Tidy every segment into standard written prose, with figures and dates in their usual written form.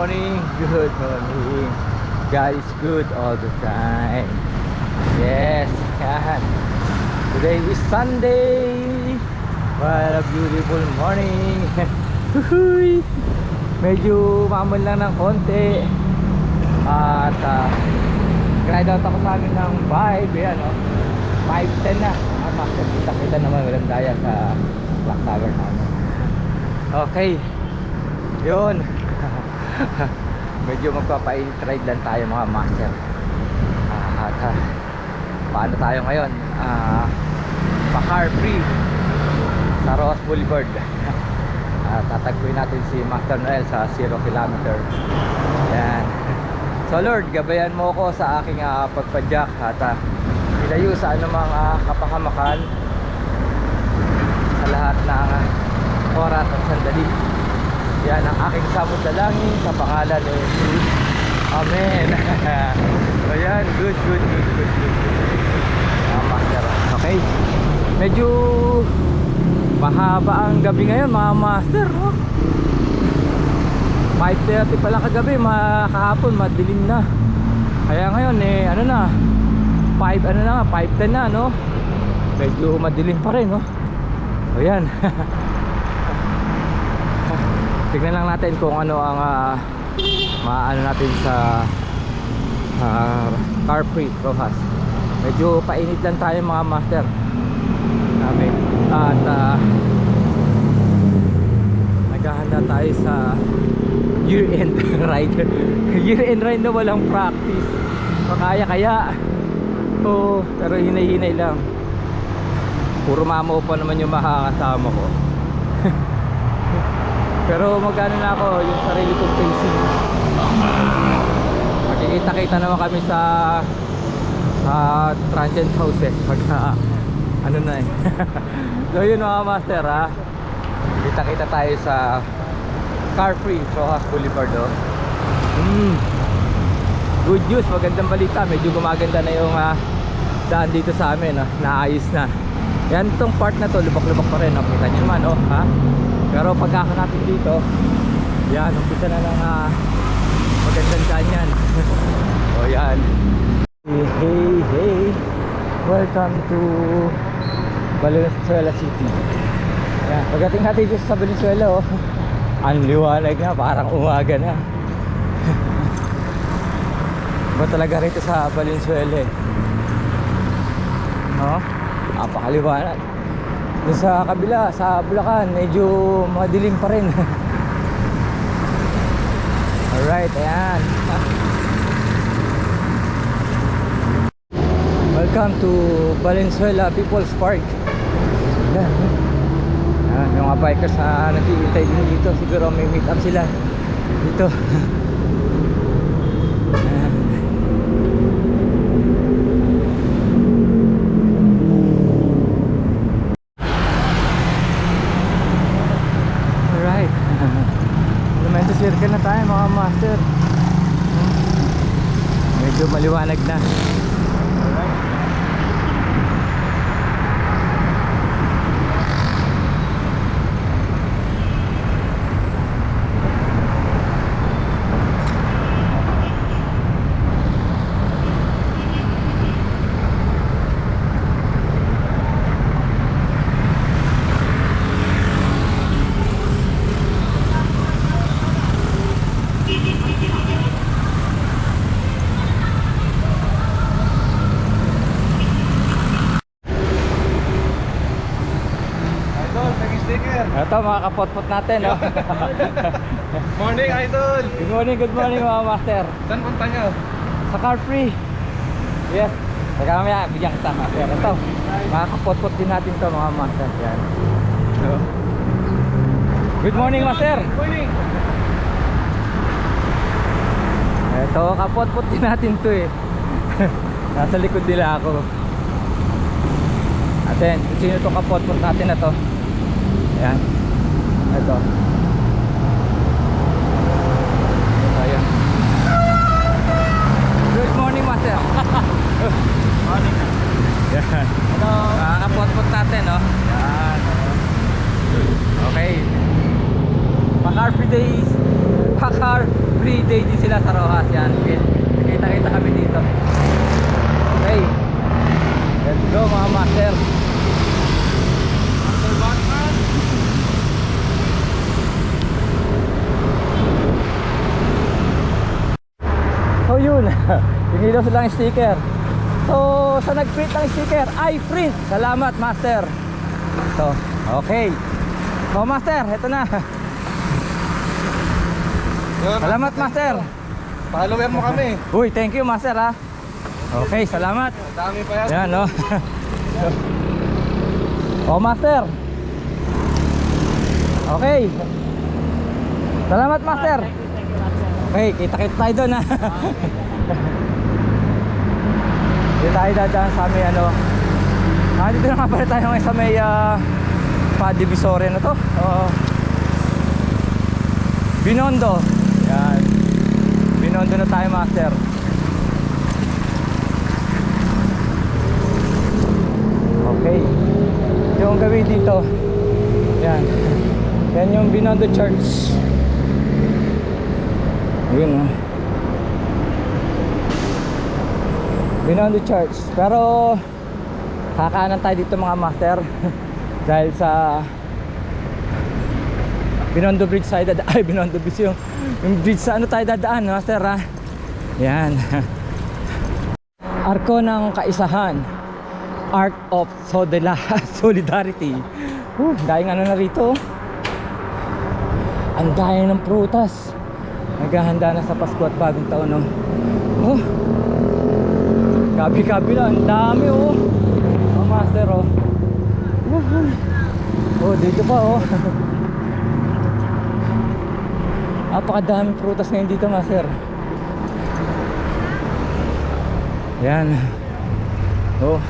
morning, good morning. God is good all the time. Yes, yan. Today is Sunday. What a beautiful morning. Huhuy. Medyo mamon lang ng konti. At ride out ako sa amin ng 5. Yan, no? 5:10 na. Kita naman walang daya sa clock tower namin. Okay. Yun. Medyo magpapainit ride lang tayo mga master. At paano tayo ngayon? Pa-car free sa Ross Boulevard. Tatagpuin natin si Master Noel sa 0 kilometer. Yan. So Lord, gabayan mo ko sa aking pagpadyak at ilayo sa anumang kapahamakan sa lahat ng oras at sandali. Yan ang aking samot dalangin sa pangalan ni Jesus. Amen. Ayan, good. Master. Okay. Medyo mahaba ang gabi ngayon mga master, no? 5:30 pala kagabi, kahapon madilim na. Kaya ngayon ano na 5:10 na, no? Medyo madilim pa rin, no? O yan. Tignan lang natin kung ano ang maano natin sa car free Rojas. Medyo painit lang tayo mga master. Amen. At naghahanda tayo sa year-end ride. Year-end ride na walang practice. Kaya pero hinay-hinay lang. Puro mamo pa naman yung makakasama ko. Pero magkano na ako yung sarili kong pacing. Makikita-kita naman kami sa transient house pagka ano na So yun mga master, kita-kita tayo sa car free Rojas Boulevard, Good news, magandang balita. Medyo gumaganda na yung daan dito sa amin, naayos na. Yan, itong part na to lubak-lubak pa rin, kita nyo naman, pero pagkaka natin dito, yan, umpisa na lang magandang daan yan. O yan. Hey, welcome to Valenzuela City. Yan, pagdating natin dito sa Valenzuela, ang liwanag na, parang umaga na. Iba talaga rito sa Valenzuela, napakaliwanag. Doon sa kabila, sa Bulacan, medyo madilim pa rin. Alright, ayan. Welcome to Valenzuela People's Park. Ayan. Yung mga bikers na naghihintay din dito, siguro may meet up sila dito. Alright. Lumento circle na tayo mga master. Medyo maliwanag na. Ito mga kapotpot natin, Morning, idol! Good morning mga master. Saan punta nyo? Sa car free. Yes. Teka mamaya, bigyan kita master. Ito, mga kapotpot din natin to mga master. Yan. Good morning master. Good morning! Ito, kapotpot din natin to Nasa likod nila ako. Atin, sino to kapotpot natin na to? Yan. Ito. Ayan. Good morning master. Morning. Yan. Hello. Kakapot-pot natin, Yan. Okay. Pa-car free days. Magkaka-car free day din sila sa Rojas. Yan, kita-kita kami dito. Okay, let's go mga master. Master Batman. So yun, hindi daw silang sticker. So sa nag-print ng sticker, I print. Salamat master. So, okay. So master, eto na. Yun, Salamat master. follower mo kami. Uy, thank you master ha. Okay, salamat. Dami pa yan. Yan no. Oh master. Okay. Salamat master. Okay, kita-kita tayo doon ha. Dito tayo dadaan sa may ano. Dito na nga pala tayo ngayon sa may pa-divisory na to. Binondo. Yan. Binondo na tayo master. Okay. Yung gawin dito. Yan. Yan yung Binondo Church. Yun. Binondo Church. Pero kakaanan tayo dito mga master. Dahil sa Binondo Bridge tayo dadaan. Ay, Binondo Bridge yung bridge sa ano tayo dadaan master ha. Yan. Arko ng Kaisahan. Ark of Solidarity. Dahil ano na rito. Ang daya ng prutas. Naghahanda na sa Pasko at bagong taon no. Oh. Kabi-kabi lang, ang dami oh. Oh master oh. Oh dito pa oh. Napakadaming prutas ngayon dito master. Yan. Oh.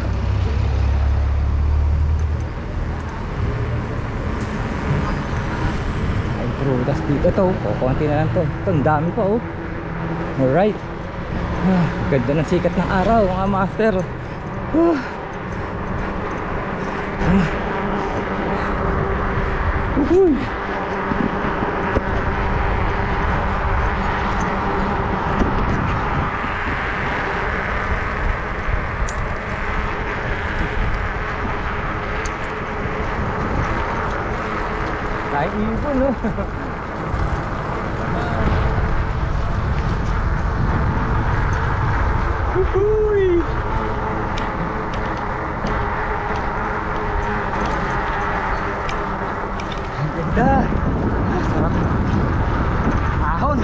Ay prutas dito to. Oh, konti na lang to. Ito ang dami pa oh. Alright. Ganda ng sikat ng araw mga master. Kain ibon no. Uy! Ang ganda! Sarap! Ahon!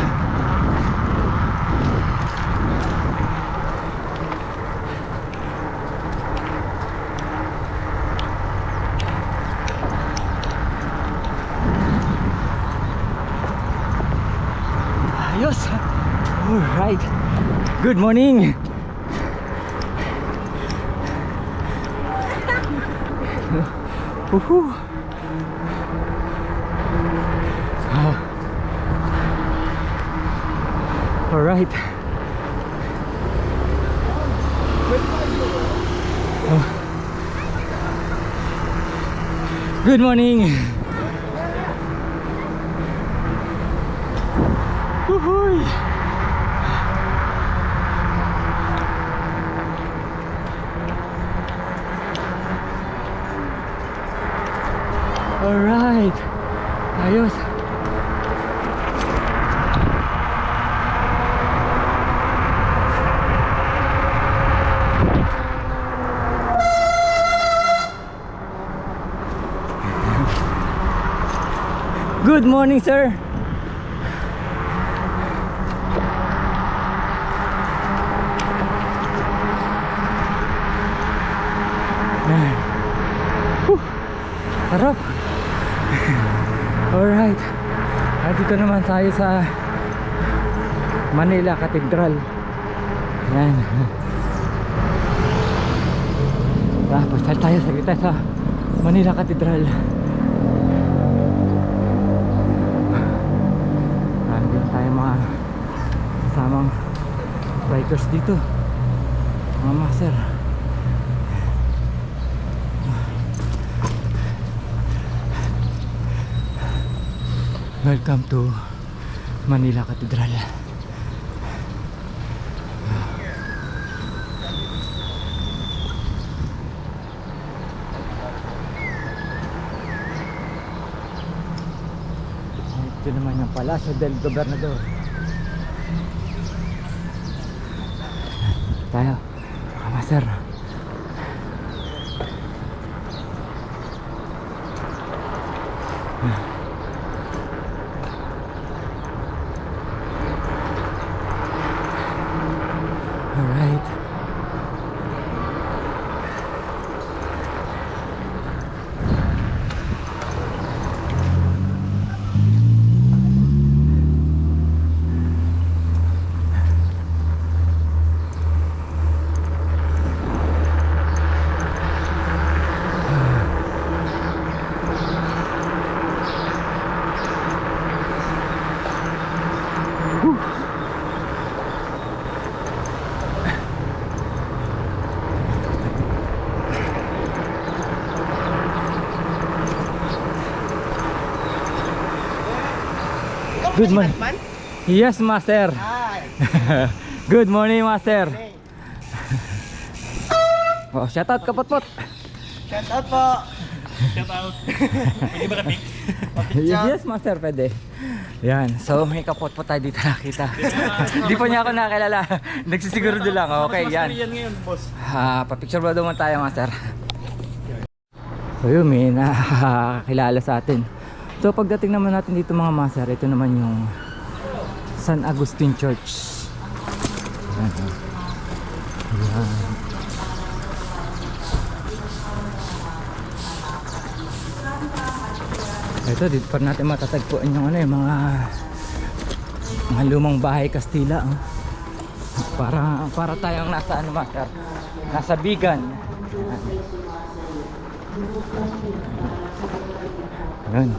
Ayos! Alright! Good morning! Woohoo! All right. Good morning. Woohoo! Alright. Ayos. Good morning, sir. Sarap. Alright. Dito naman tayo sa Manila Cathedral. Yan. Pasal tayo sa sa Manila Cathedral. Nandun tayo mga kasamang bikers dito, mga master. Welcome to Manila Cathedral. Ito naman yung Palacio del Gobernador. Tayo, Master. Alright. Good morning. Yes, Master. Hi. Good morning, Master. Oh, shout out Kapotpot. Shout out po. Shout out. Pwede ba ka-pick? Yes, Master, pwede. Yan, so may Kapotpot tayo dito nakita. Hindi pa niya ako nakilala. Nagsisiguro lang. Okay, yan. Yan ngayon, boss. Pa-picture ba naman tayo, Master? So yun, may nakakilala sa atin. So pagdating naman natin dito mga Master, ito naman yung San Agustin Church. Ayan. Ayan. Ito dito pa natin matatagpuan yung ano, yung mga lumang bahay Kastila. Oh. Para tayong nasa ano, Master, nasa Bigan. Ayan.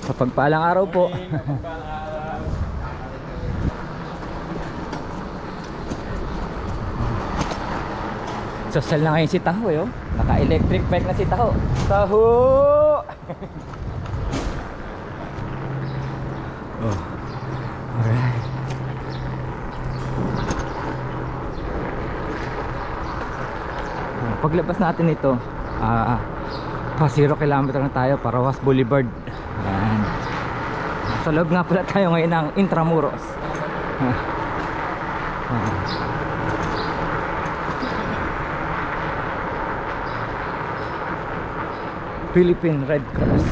Kapag palang araw po. Social na ngayon si Taho eh, oh. Naka-electric bike na si Taho. Taho! Oh. Alright. Paglabas natin ito, pa 0 kilometer na tayo para Rojas Boulevard. Ayan. Sa loob nga pala tayo ngayon ng Intramuros. Philippine Red Cross.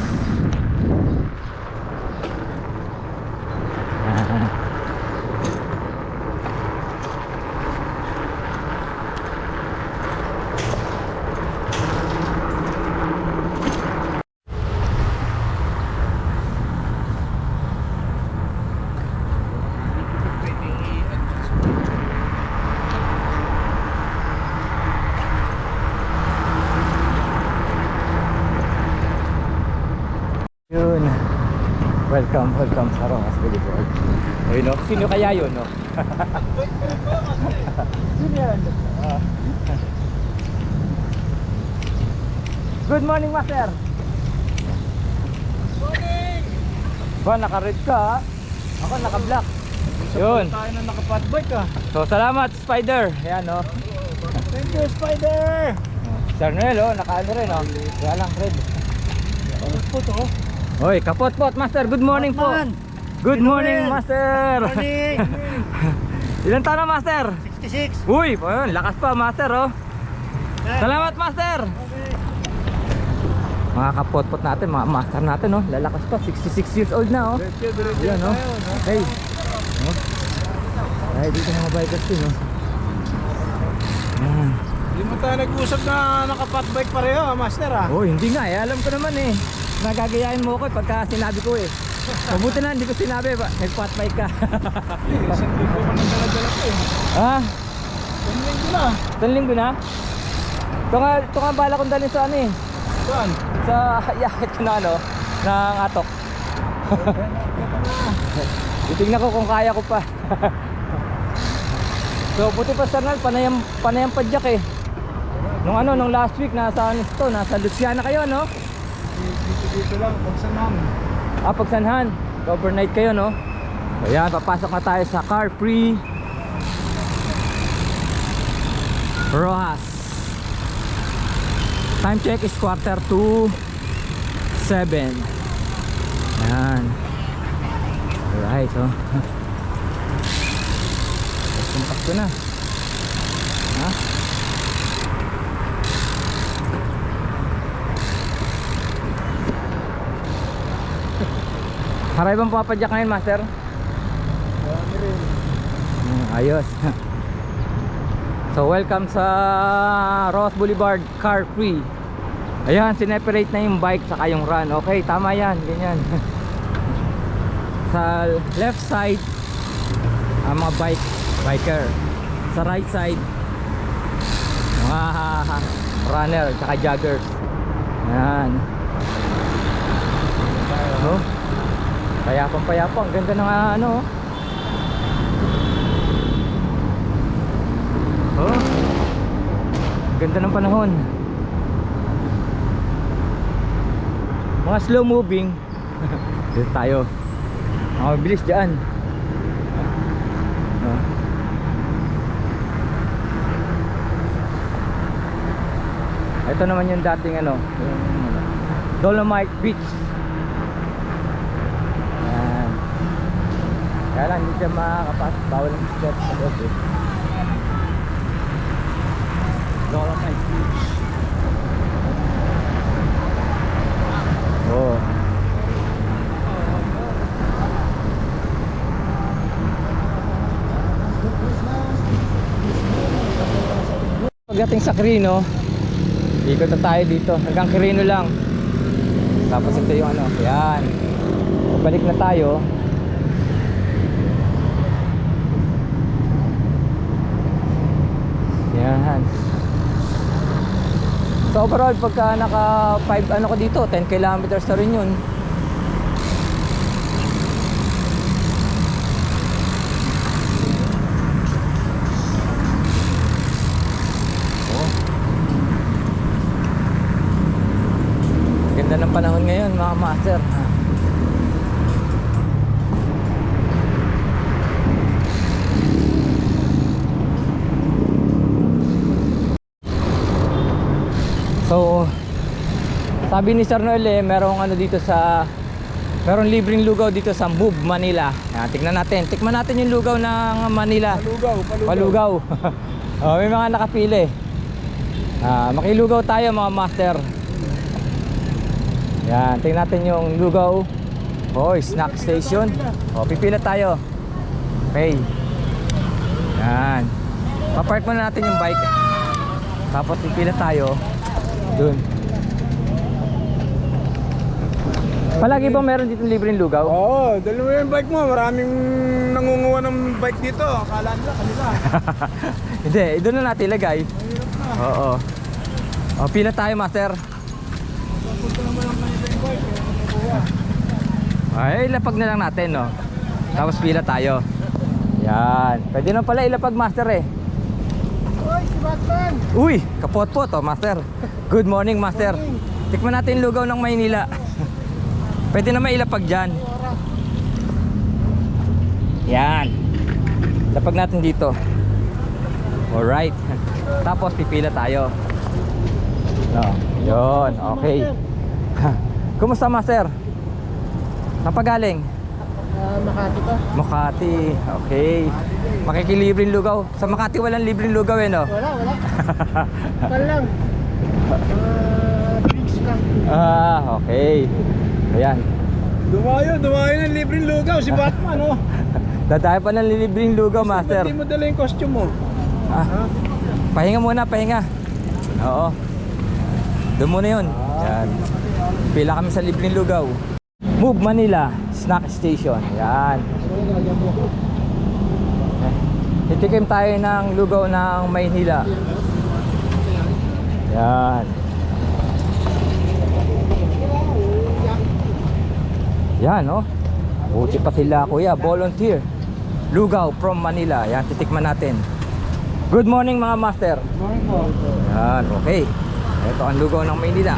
Yun. Welcome sa Rojas Boulevard. Ayun, no? Sino kaya yun, no? Sino yan? Good morning, Master. Morning! Ba, naka-red ka, ha? Ako naka-black. Yun. Tayo na naka-fatbike ah. So, salamat, Spider. Ayan, no? Thank you, Spider! Sir Noel, oh, naka-ano rin, no? Kaya lang, red. Po to. Hoy, Kapotpot, Master. Good morning po. Good morning, Master. Morning. Ilan taon na, Master? 66. Uy, ayun, lakas pa, Master, oh. Salamat, Master. Mga Kapotpot natin, mga Master natin, oh. Lalakas pa, 66 years old na, oh. Yan, oh. Hey. Oh. Ay, dito mga bikers din, oh. Yan. Hindi mo tayo nag-usap na naka-fatbike pareho ah, Master ah. Oh, hindi nga, alam ko naman eh. Nagagayain mo ko pagka sinabi ko eh. Mabuti na, hindi ko sinabi ba? Nag-fat bike ka. Isang linggo ka nang dala-dala ko eh. Ha? Isang linggo na. Isang linggo na? Ito nga bala kong dalhin sa ano eh. Saan? Sa yakit ko na ano, ng atok. Titignan ko kung kaya ko pa. So buti pa sa panayang padyak eh. Nung last week nasa Luciana kayo, no? dito lang, Pagsanang. Pagsanhan. Overnight kayo, no? Ayan, papasok na tayo sa Car Free Rojas. Time check is 6:45. Ayan. Alright, so kumpas ko na. Ha? Haray bang papadyak ngayon, Master? Marami rin. Ayos. So welcome sa Ross Boulevard Car Free. Ayan, sineperate na yung bike saka yung run. Okay, tama yan, ganyan. Sa left side ang mga biker. Sa right side mga runner saka joggers. Ayan. So, payapang, ganda ng ano. Oh, ganda ng panahon. Mga slow moving. Dito tayo. Mabilis dyan. Ito naman yung dating ano, yung Dolomite Beach. Ayan. Kaya lang hindi siya makakapasok, bawal ang step sa loob eh. Dolomite Beach. Oh. Pagdating sa Quirino, ikot na tayo dito hanggang Quirino lang. Tapos ito yung ano, yan. Balik na tayo. Yan. So overall pagka naka 5 ano ko dito, 10 kilometers na rin yun. Ganda ng panahon ngayon mga master. So sabi ni Sir Noel merong ano dito sa, merong libreng lugaw dito sa Move Manila. Yan, tignan natin, tikman natin yung lugaw ng Manila. Palugaw. Oh, may mga nakapili. Makilugaw tayo mga master. Yan, tingnan natin yung lugaw. Oh, snack station. Oh, pipila tayo. Okay. Yan. Pa-park muna natin yung bike. Tapos pipila tayo dun. Palagi ba meron dito libreng lugaw? Oo, dalawa yung bike mo. Maraming nangunguha ng bike dito. Akala nila kanila. Hindi, doon na natin ilagay. Mahirap na. Oo. Oh, pila tayo, master. Punta naman ang kanila yung bike. Kaya nakukuha. Ay, ilapag na lang natin, no? Tapos pila tayo. Yan. Pwede na pala ilapag, master eh. Uy, si Batman! Uy, kapot-pot, oh, master. Good morning, master. Tikman natin yung lugaw ng Maynila. Pwede na mailapag dyan. Yan. Lapag natin dito. Alright. Tapos pipila tayo. No, yun, okay. Kumusta, master? Napagaling? Makati pa. Makati, okay. Makikilibreng lugaw. Sa Makati walang libreng lugaw eh, no? Wala. Kapal lang. Drinks lang. Okay. Ayan. Dumayo ng libreng lugaw si Batman, oh. Dadayo pa ng libreng lugaw, master. Hindi mo dala yung costume mo. Pahinga muna, pahinga. Oo. Doon muna yun. Yan. Pila kami sa libreng lugaw. Move Manila Snack Station. Yan. Titikim tayo ng lugaw ng Maynila. Yan. Yan, oh. Buti pa sila, kuya. Volunteer. Lugaw from Manila. Yan, titikman natin. Good morning, mga master. Morning po. Yan, okay. Ito ang lugaw ng Maynila.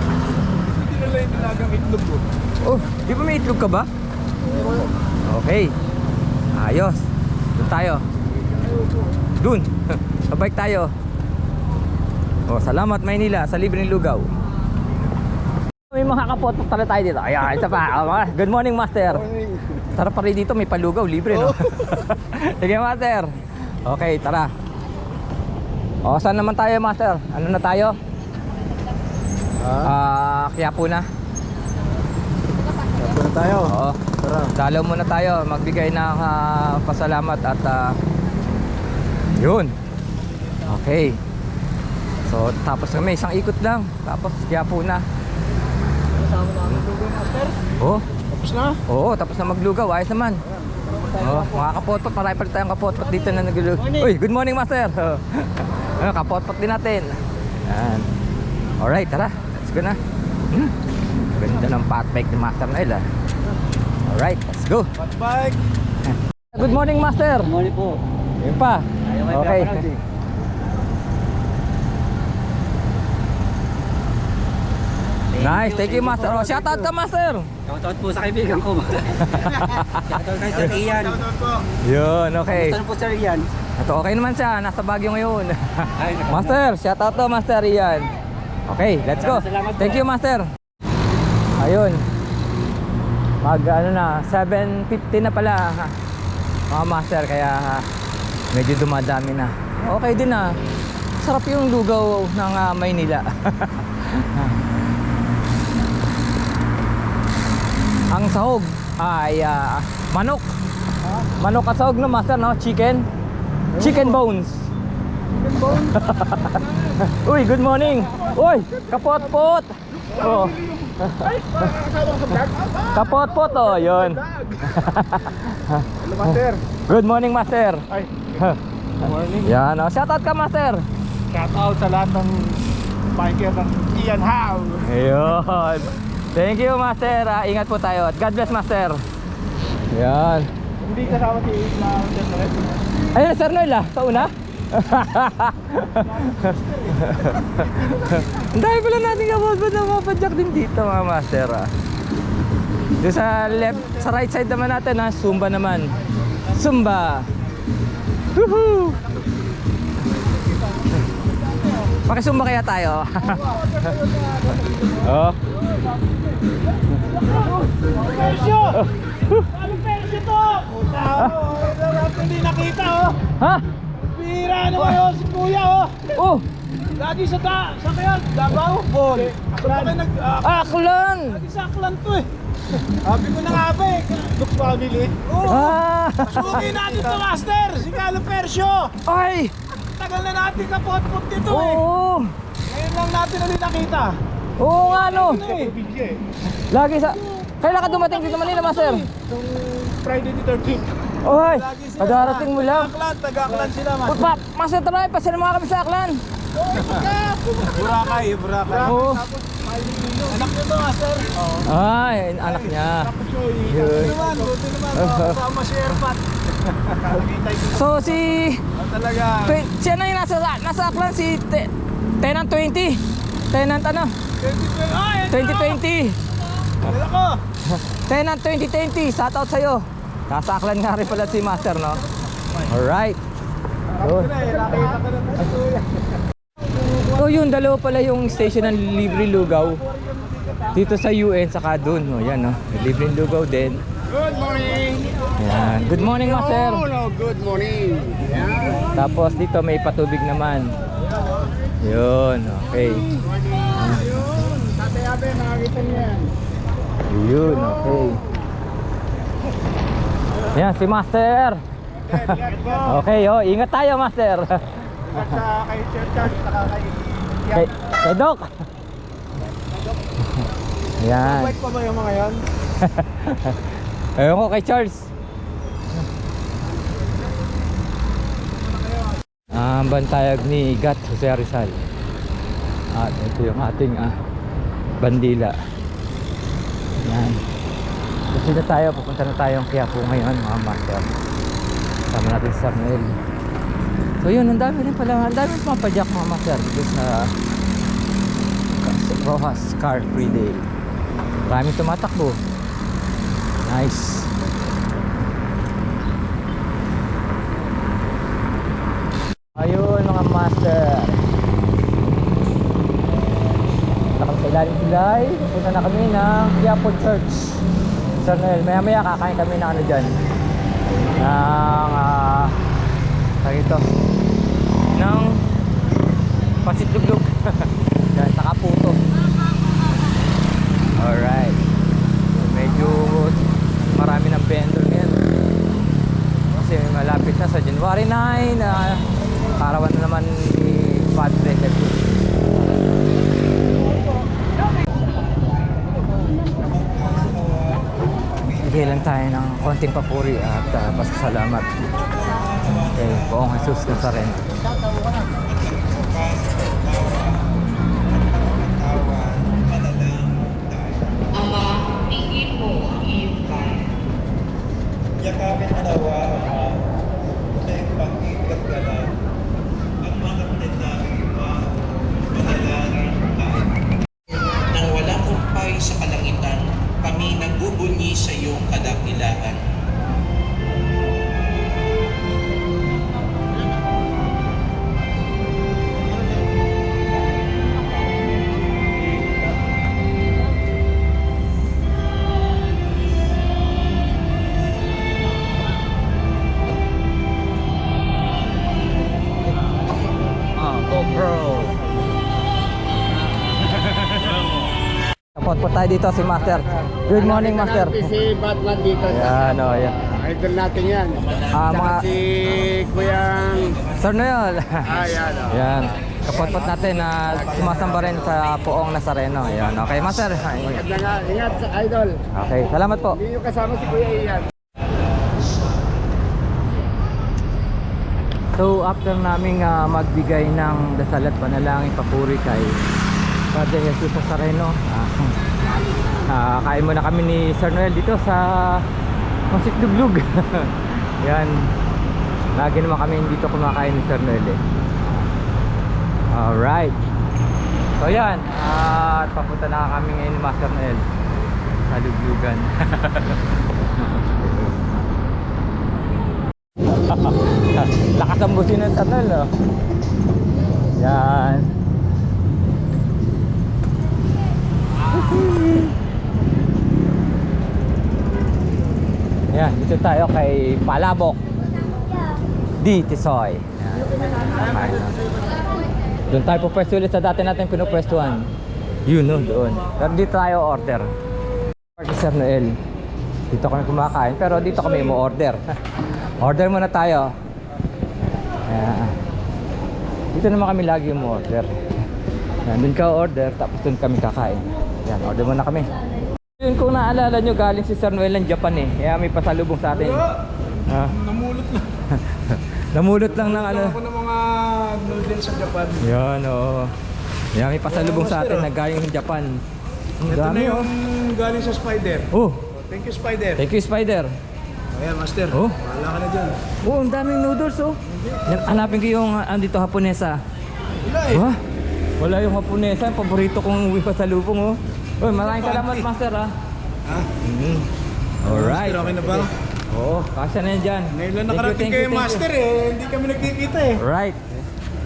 nila yung nilagang itlog ko. Oh, di ba may itlog ka ba? Okay. Ayos. Doon tayo. Doon. Pabike tayo. Oh, salamat Maynila sa libreng lugaw. May mga kapot pala tayo dito. Ayan, isa pa. Good morning, Master. Sarap pa rin dito, may palugaw, libre, no? Sige, Master. Okay, tara. O, saan naman tayo, Master? Ano na tayo? Quiapo na. Tapos na tayo. Oo. Dalaw muna tayo, magbigay ng pasalamat at yun. Okay. So, tapos kami, isang ikot lang. Tapos, Quiapo na. Kasama namin lugaw, Master. Oh, Tapos na? oo, tapos na maglugaw. Ayos naman. Oh, mga kapotpot, marami pa rin tayong kapotpot dito na naglulugaw. Uy, good morning, Master. Kapotpot din natin. Yan. Alright, tara. Let's go na. Ganda ng pot bike ni Master Noel, ah. Alright, let's go. Hot bike. Good morning, Master. Morning po. Yun pa. Okay. Nice, thank you, Master. Oh, shout out ka, Master. Shoutout po sa kaibigan ko. Shoutout kay Sir Ian. Yun, okay. Saan po Sir Ian? Ito, okay naman siya. Nasa Baguio ngayon. Ay, Master, shout out to Master Ian. Okay, let's go. Salamat po. Thank you, Master. Ayun. Ano na, 7:50 na pala. Mga Master, kaya medyo dumadami na. Okay din na. Sarap yung lugaw ng Maynila. Ang sahog ay manok. Manok at sahog, no, Master, no? Chicken. Chicken bones. Chicken bone. Uy, good morning. Uy, kapot-pot. Oh. Kapot-pot, oh, yun. Hello, Master. Good morning, Master. Ay. Good morning. Yan, oh. Shout out ka, Master. Shout out sa lahat ng biker ng Ian Howe. Ayun. Thank you, Master. Ingat po tayo. At God bless, Master. Yan. Hindi kasama si Sir Noel. Ayun, Sir Noel, sa una. Ang dami pala natin kapot na mga padyak din dito, mga Master. Doon sa left, sa right side naman natin, Zumba naman. Zumba. Woohoo! Pakisumba kaya tayo. Oh. Persyo! Ano persyo to? Puta mo, hindi nakita oh. Ha? Bira ano kayo si Kuya oh. Oh, Lagi sa kaya Davao Ball. Aklan. aklan. Lagi sa Aklan to eh. Sabi ko na nga ba eh. Look family. Oo. Ah. Suki natin to, Master. Si Carlo Persyo. Ay. Tagal na natin kapot-pot dito eh. Oo. Ngayon lang natin ulit nakita. Oo nga, no. Ano eh? Lagi sa... Kailan ka dumating dito Manila, Master? Nung Friday the 13th. Oy, Lagi sila. kadarating mo lang. Taga-Aklan sila, Master. Pa, Master, tara, pasira mga kami sa aklan. Burakay. Oo. Anak nyo to, Master. Oo. Ay, anak niya. Yun. Buti naman. Kasama si Erpat. So, si... Talaga. Si ano yung nasa aklan? Si Tenant 20. Tenant ano? 2020. Wala ko. Tenant 2020. Shout out sa'yo. Nasa aklan nga rin pala si Master, no? Alright. So, Nakita ko na sa Kuya. so yun, dalawa pala yung station ng libre lugaw. Dito sa UN, saka dun. O, yan, no? May libre lugaw din. Good morning. Yan. Good morning, Master. no, good morning. Yeah. Tapos dito may patubig naman. Yun, okay. Ayun. Tatay Abe, nakakita niyo yan. Yun, okay. Yan, si Master. Okay, oh, ingat tayo, Master. At kay Sir Charles, saka Kay Doc. Yan. Bike pa ba yung mga yan? Ayun ko kay Charles. Ang bantayag ni Gat Jose Rizal. At ito yung ating bandila. Yan. Kasi na tayo, pupunta na tayong Quiapo ngayon, mga Master. Sama natin si Sir Noel. So yun, ang dami rin pala, ang dami mga padyak, mga Master, dito sa Rojas Car Free Day. Maraming tumatakbo. Nice. Ayun mga master. Nakam sa ilalim tulay. Punta na kami ng Quiapo Church. Sir Noel, maya maya kakain kami ng ano dyan. Ng ito. Ng pasitluglog. Yan, saka puto. Alright. Medyo marami ng vendor ngayon. Kasi malapit na sa January 9 na karawan na naman ni Padre Jesus. Bigay lang tayo ng konting papuri at pasasalamat kay Poong Jesus Nazareno. Ama, tingin mo ang iyong bayan. Yakapin mo nawa, Ama, sa iyong pag-igagalan ang mga kapatid namin manalangin tayo. Nang walang kumpay sa kalangitan, kami nagbubunyi sa iyong kadakilaan. GoPro. Kapot po tayo dito si Master. Good morning, Master. Si Batman dito. Yan, o, yan. Idol natin yan. Mga Si Kuyang... Sir Noel. Yan. Yan. Kapot-pot natin na sumasamba rin sa Poong Nazareno. Yan. Okay, Master. Maganda nga. Ingat sa idol. Okay, salamat po. Hindi yung kasama si Kuya Ian. So after naming magbigay ng dasal at panalangin papuri kay Padre Jesus Nazareno, kain muna kami ni Sir Noel dito sa Pasitluglog. Yan, lagi naman kami dito kumakain ni Sir Noel eh. Alright, so yan, at papunta na kami ngayon ni Master Noel sa Luglugan. Lakas ang busin ng tunnel, oh. Yan. Yan, dito tayo kay Palabok D. Tisoy. Doon tayo pupwesto ulit sa dati natin pinupwestuhan. Yun, no, doon. Pero dito tayo order. Sir Noel, dito kami kumakain, pero dito kami mo-order. Order muna tayo. Ayan. Dito naman kami lagi mo-order. Ayan, dun ka order, tapos dun kami kakain. Ayan, order muna kami. Yun, kung naalala nyo, galing si Sir Noel ng Japan eh. Kaya may pasalubong sa atin. Namulot na. Namulot lang ng ano. Ako ng mga noodles sa Japan. Yan, oo. Yan, may pasalubong sa atin na galing ng Japan. Ang Ito na dami, yung galing sa Spider. oh. Thank you, Spider. Thank you, Spider. Ayan, Master. Oh. Wala ka na dyan. Oh, ang daming noodles, oh. Yan, hanapin ko yung andito Haponesa. Wala eh. Wah, wala yung Haponesa, yung paborito kong uwi pa sa lubong, oh. Uy, maraming salamat, Master, ah. Ha? Alright. Master, okay na ba? Oo, kasya na yan dyan. Ngayon lang nakarating kayo, Master eh. Hindi kami nagkikita eh. Right.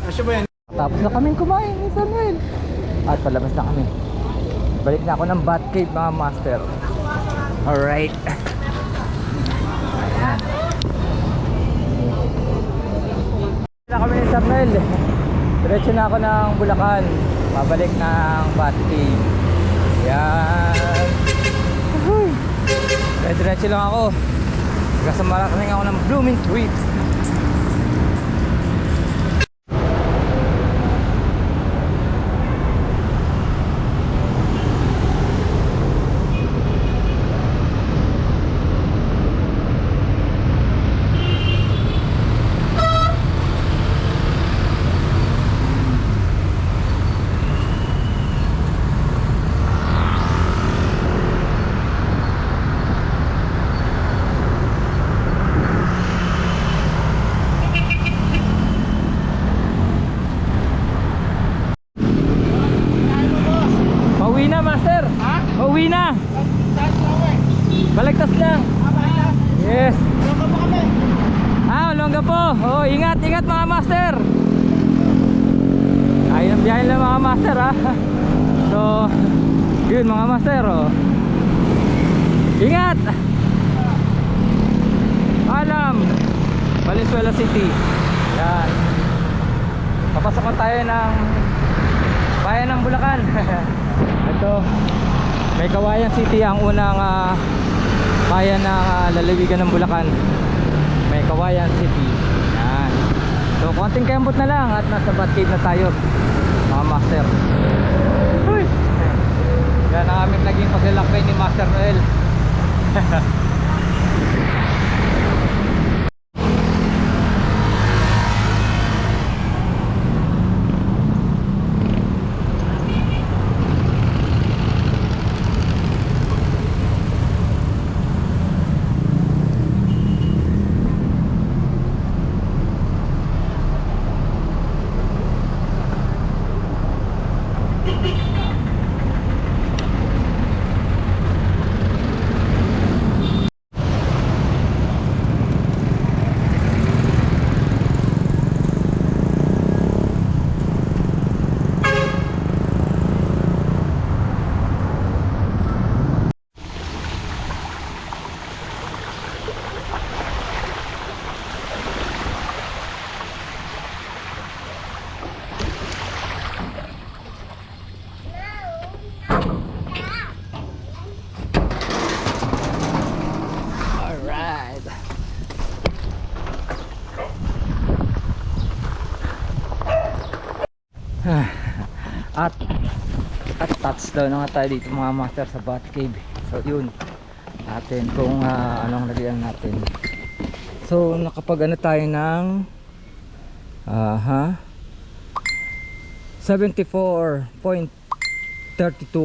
Kasya ba yan? Tapos na kaming kumain ni Samuel. At palabas na kami. Balik na ako ng Batcave, mga Master. Alright. Ayan. Na kami ni Samuel. Diretso na ako ng Bulacan. Pabalik ng Batcave. Yan. Uhuy. Diretso lang ako. Kasi marating ako ng Blooming Treats. ingat, ingat mga master. Ayun ang biyahe lang mga master ha. So, yun mga master oh. Ingat. Alam, Valenzuela City. Yan. Papasok na tayo ng bayan ng Bulacan. Ito, may Kawayan City ang unang bayan ng lalawigan ng Bulacan. May Kawayan City. Yan. So konting kembot na lang at nasa Batcave na tayo mga master. Uy. Yan ang aming naging paglalakbay ni Master Noel. At touchdown na nga tayo dito mga master sa Batcave. So yun natin kung anong lagyan natin. So nakapag ano tayo ng 74.32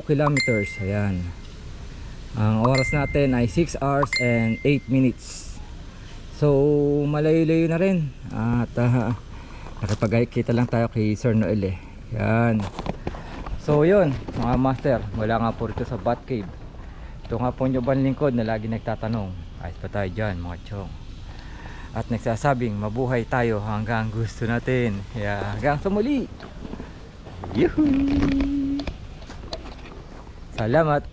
kilometers. Ayan. Ang oras natin ay 6 hours and 8 minutes. So malayo-layo na rin. At nakipag-kita lang tayo kay Sir Noel eh. Yan. So yun mga master, wala nga po rito sa Batcave. Ito nga po yung lingkod na lagi nagtatanong, ayos pa tayo dyan mga chong, at nagsasabing mabuhay tayo hanggang gusto natin. Hanggang sa muli. Yuhu! Salamat.